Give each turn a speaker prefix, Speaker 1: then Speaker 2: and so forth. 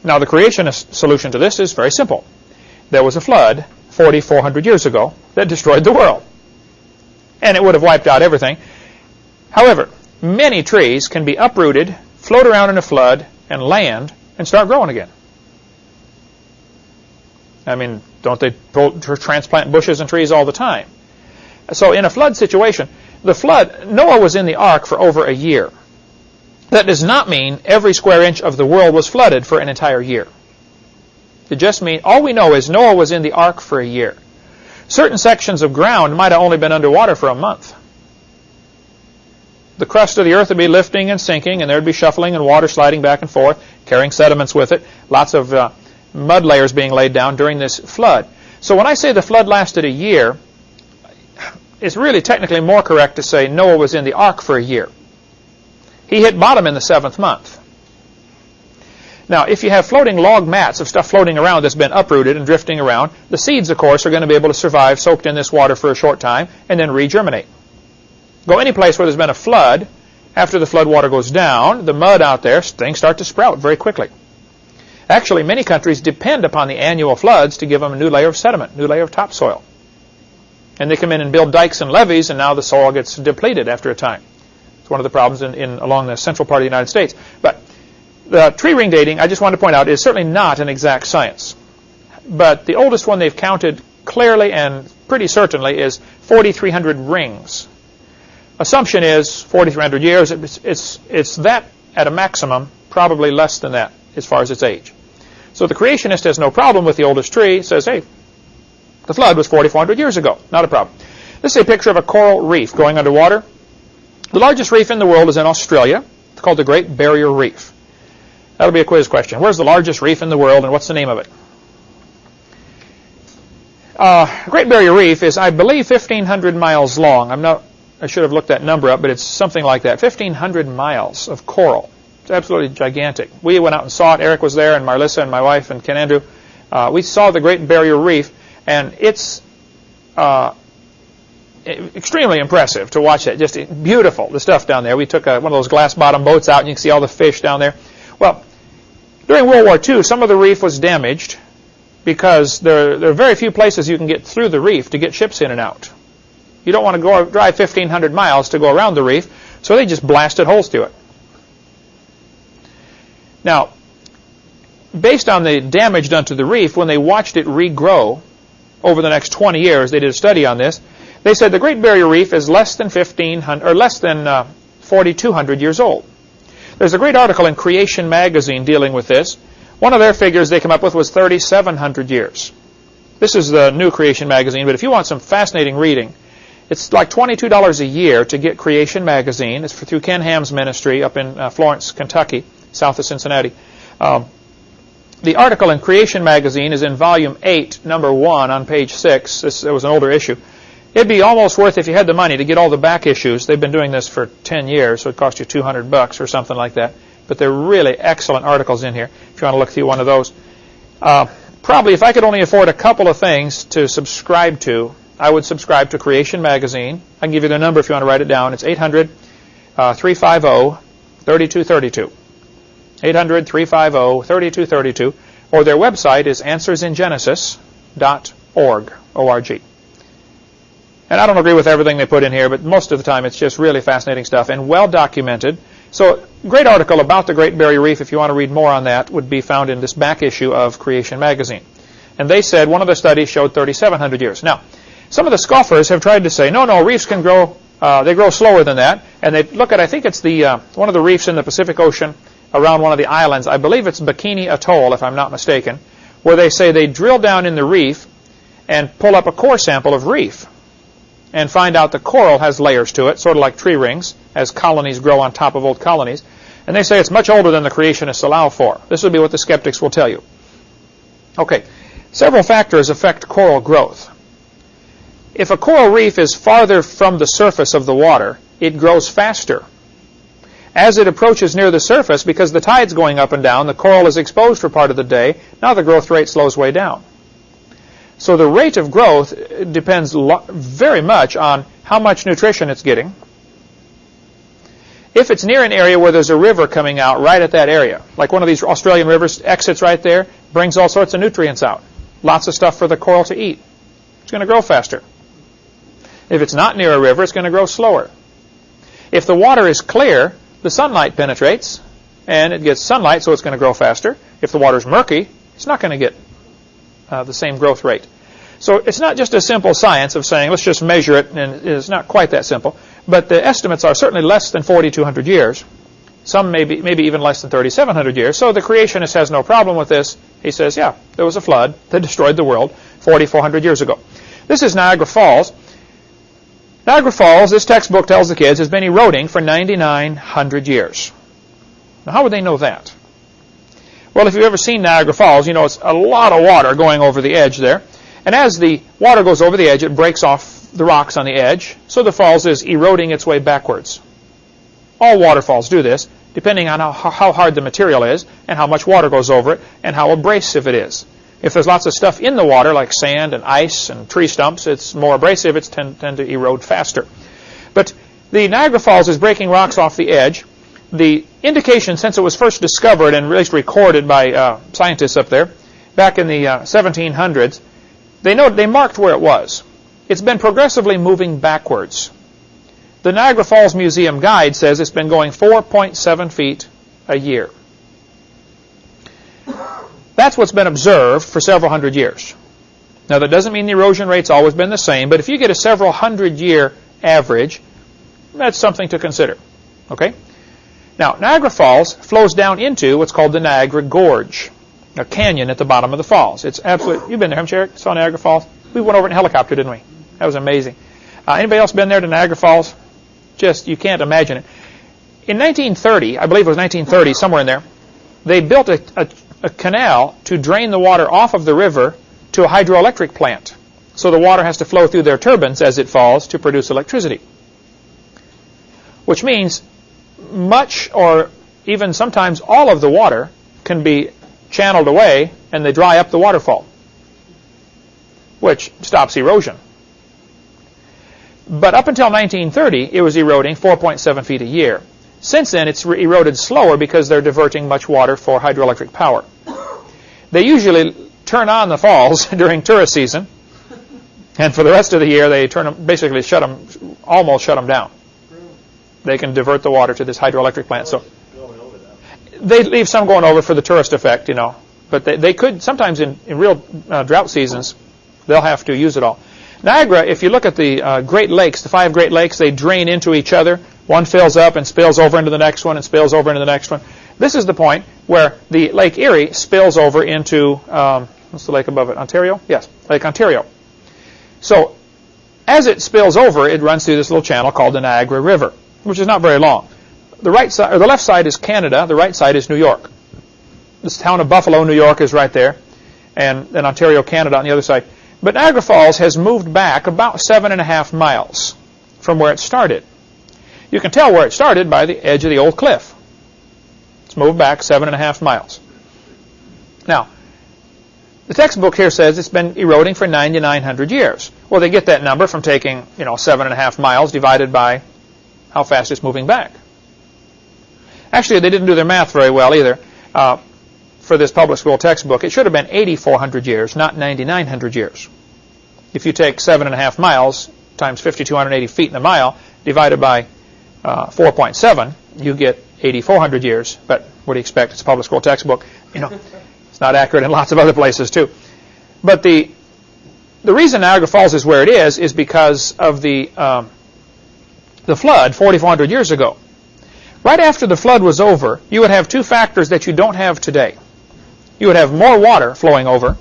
Speaker 1: Now, the creationist solution to this is very simple. There was a flood 4,400 years ago that destroyed the world, and it would have wiped out everything. However, many trees can be uprooted, float around in a flood, and land and start growing again. I mean, don't they transplant bushes and trees all the time? So in a flood situation, Noah was in the ark for over a year. That does not mean every square inch of the world was flooded for an entire year. It just means, all we know is Noah was in the ark for a year. Certain sections of ground might have only been underwater for a month. The crust of the earth would be lifting and sinking, and there would be shuffling and water sliding back and forth, carrying sediments with it, lots of mud layers being laid down during this flood. So when I say the flood lasted a year, it's really technically more correct to say Noah was in the ark for a year. He hit bottom in the 7th month. Now, if you have floating log mats of stuff floating around that's been uprooted and drifting around, the seeds, of course, are going to be able to survive soaked in this water for a short time and then regerminate. Go any place where there's been a flood, after the flood water goes down, the mud out there, things start to sprout very quickly. Actually, many countries depend upon the annual floods to give them a new layer of sediment, new layer of topsoil. And they come in and build dikes and levees, and now the soil gets depleted after a time. It's one of the problems along the central part of the United States. But the tree ring dating, I just wanted to point out, is certainly not an exact science. But the oldest one they've counted clearly and pretty certainly is 4,300 rings. Assumption is 4,300 years. It's that at a maximum, probably less than that as far as its age. So the creationist has no problem with the oldest tree. Says, hey, the flood was 4,400 years ago. Not a problem. This is a picture of a coral reef going underwater. The largest reef in the world is in Australia. It's called the Great Barrier Reef. That'll be a quiz question. Where's the largest reef in the world, and what's the name of it? Great Barrier Reef is, I believe, 1,500 miles long. I should have looked that number up, but it's something like that. 1,500 miles of coral. It's absolutely gigantic. We went out and saw it. Eric was there, and Marlissa and my wife and Ken Andrew. We saw the Great Barrier Reef, and it's extremely impressive to watch it. Just beautiful, the stuff down there. We took one of those glass-bottom boats out, and you can see all the fish down there. Well, during World War II, some of the reef was damaged because there are very few places you can get through the reef to get ships in and out. You don't want to drive 1,500 miles to go around the reef, so they just blasted holes through it. Now, based on the damage done to the reef, when they watched it regrow over the next 20 years, they did a study on this. They said the Great Barrier Reef is less than 4,200 years old. There's a great article in Creation magazine dealing with this. One of their figures they came up with was 3,700 years. This is the new Creation magazine, but if you want some fascinating reading, it's like $22 a year to get Creation magazine. It's through Ken Ham's ministry up in Florence, Kentucky, south of Cincinnati. The article in Creation magazine is in volume 8, number 1, on page 6. It was an older issue. It'd be almost worth, if you had the money, to get all the back issues. They've been doing this for 10 years, so it cost you $200 or something like that. But they're really excellent articles in here, if you want to look through one of those. Probably, if I could only afford a couple of things to subscribe to, I would subscribe to Creation magazine. I can give you the number if you want to write it down. It's 800-350-3232. 800-350-3232. Or their website is answersingenesis.org. O-R-G. And I don't agree with everything they put in here, but most of the time it's just really fascinating stuff and well documented. So, great article about the Great Barrier Reef, if you want to read more on that, would be found in this back issue of Creation magazine. And they said one of the studies showed 3,700 years. Now, some of the scoffers have tried to say, no, reefs can grow, they grow slower than that. And they look at, I think it's the one of the reefs in the Pacific Ocean around one of the islands. I believe it's Bikini Atoll, if I'm not mistaken, where they say they drill down in the reef and pull up a core sample of reef and find out the coral has layers to it, sort of like tree rings, as colonies grow on top of old colonies. And they say it's much older than the creationists allow for. This will be what the skeptics will tell you. Okay, several factors affect coral growth. If a coral reef is farther from the surface of the water, it grows faster. As it approaches near the surface, because the tide's going up and down, the coral is exposed for part of the day. Now the growth rate slows way down. So the rate of growth depends very much on how much nutrition it's getting If it's near an area where there's a river coming out right at that area, like one of these Australian rivers exits right there, brings all sorts of nutrients out. Lots of stuff for the coral to eat. It's going to grow faster. If it's not near a river, it's going to grow slower. If the water is clear, the sunlight penetrates, and it gets sunlight, so it's going to grow faster. If the water is murky, it's not going to get the same growth rate. So it's not just a simple science of saying, let's just measure it, and it's not quite that simple. But the estimates are certainly less than 4,200 years. Some maybe even less than 3,700 years. So the creationist has no problem with this. He says, yeah, there was a flood that destroyed the world 4,400 years ago. This is Niagara Falls. Niagara Falls, this textbook tells the kids, has been eroding for 9,900 years. Now, how would they know that? Well, if you've ever seen Niagara Falls, you know it's a lot of water going over the edge there. And as the water goes over the edge, it breaks off the rocks on the edge, so the falls is eroding its way backwards. All waterfalls do this, depending on how hard the material is, and how much water goes over it, and how abrasive it is. If there's lots of stuff in the water, like sand and ice and tree stumps, it's more abrasive, it's tend to erode faster. But the Niagara Falls is breaking rocks off the edge. The indication, since it was first discovered and at least recorded by scientists up there, back in the 1700s, they marked where it was. It's been progressively moving backwards. The Niagara Falls Museum Guide says it's been going 4.7 feet a year. That's what's been observed for several hundred years. Now, that doesn't mean the erosion rate's always been the same, but if you get a several hundred-year average, that's something to consider. Okay? Now, Niagara Falls flows down into what's called the Niagara Gorge, a canyon at the bottom of the falls. It's absolute. You've been there, haven't you, Eric? Saw Niagara Falls? We went over in a helicopter, didn't we? That was amazing. Anybody else been there to Niagara Falls? Just, you can't imagine it. In 1930, I believe it was 1930, somewhere in there, they built a canal to drain the water off of the river to a hydroelectric plant. So the water has to flow through their turbines as it falls to produce electricity. Which means much or even sometimes all of the water can be channeled away and they dry up the waterfall, which stops erosion. But up until 1930, it was eroding 4.7 feet a year. Since then, it's eroded slower because they're diverting much water for hydroelectric power. They usually turn on the falls during tourist season, and for the rest of the year, they basically almost shut them down. They can divert the water to this hydroelectric plant. So they leave some going over for the tourist effect, you know. But they could, sometimes in real drought seasons, they'll have to use it all. Niagara, if you look at the Great Lakes, the 5 Great Lakes, they drain into each other. One fills up and spills over into the next one and spills over into the next one. This is the point where the Lake Erie spills over into, what's the lake above it, Ontario? Yes, Lake Ontario. So as it spills over, it runs through this little channel called the Niagara River, which is not very long. The right side, or the left side is Canada, the right side is New York. This town of Buffalo, New York is right there, and then Ontario, Canada on the other side. But Niagara Falls has moved back about 7.5 miles from where it started. You can tell where it started by the edge of the old cliff. It's moved back 7.5 miles. Now, the textbook here says it's been eroding for 9,900 years. Well, they get that number from taking, 7.5 miles divided by how fast it's moving back. Actually, they didn't do their math very well either. For this public school textbook, it should have been 8,400 years, not 9,900 years. If you take 7.5 miles times 5,280 feet in a mile divided by 4.7, you get 8,400 years. But what do you expect? It's a public school textbook. It's not accurate in lots of other places too. But the reason Niagara Falls is where it is because of the flood 4,400 years ago. Right after the flood was over, you would have 2 factors that you don't have today. You would have more water flowing over,